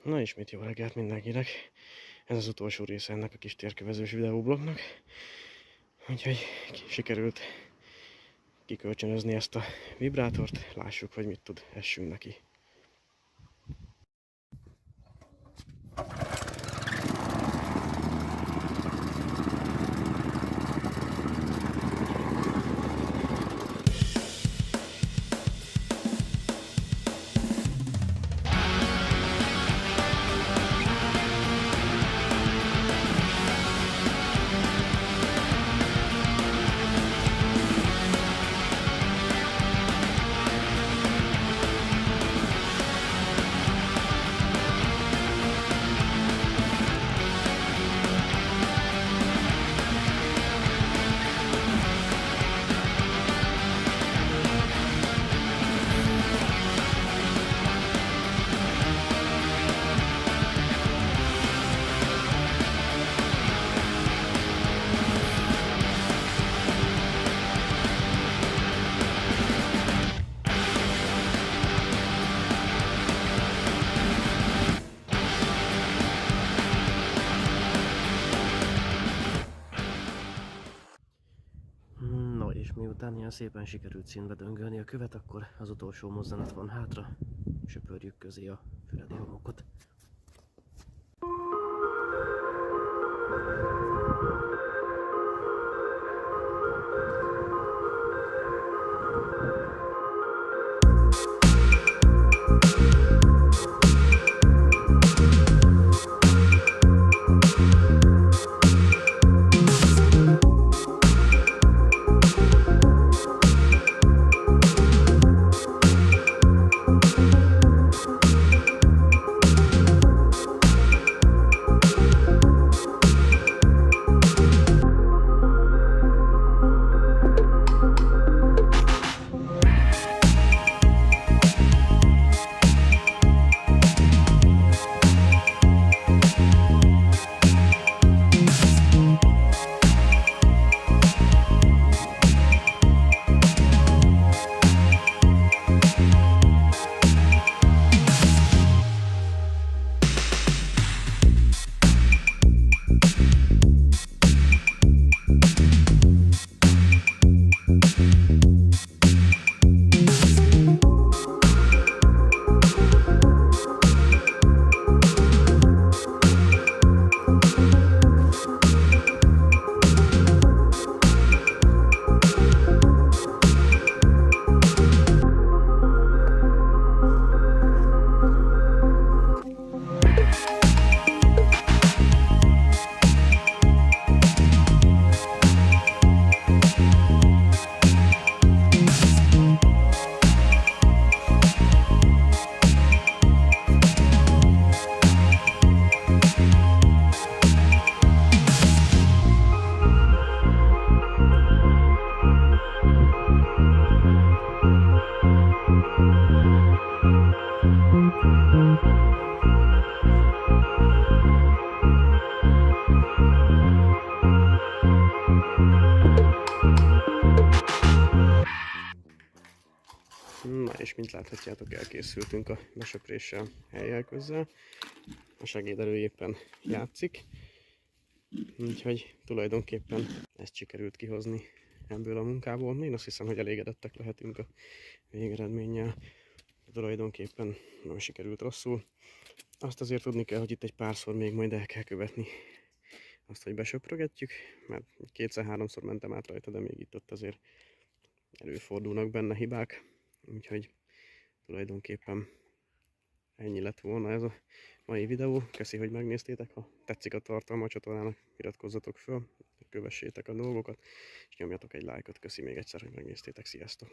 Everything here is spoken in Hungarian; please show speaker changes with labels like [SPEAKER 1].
[SPEAKER 1] Na ismét jó reggelt mindenkinek. Ez az utolsó része ennek a kis térkövezős videóblognak. Úgyhogy sikerült kikölcsönözni ezt a vibrátort. Lássuk, hogy mit tud, essünk neki. No, és miután ilyen szépen sikerült színbe döngölni a követ, akkor az utolsó mozzanat van hátra, söpörjük közé a füredi homokot. Na és mint láthatjátok, elkészültünk a besöpréssel, helyjelközzel. A segédelő éppen játszik. Úgyhogy tulajdonképpen ezt sikerült kihozni ebből a munkából. Én azt hiszem, hogy elégedettek lehetünk a végeredménnyel. Tulajdonképpen nem sikerült rosszul. Azt azért tudni kell, hogy itt egy párszor még majd el kell követni azt, hogy besöprögetjük, mert kétszer-háromszor mentem át rajta, de még itt-ott azért előfordulnak benne hibák. Úgyhogy tulajdonképpen ennyi lett volna ez a mai videó. Köszi, hogy megnéztétek. Ha tetszik a tartalma a csatornának, iratkozzatok föl, kövessétek a dolgokat, és nyomjatok egy lájkot. Köszi még egyszer, hogy megnéztétek. Sziasztok!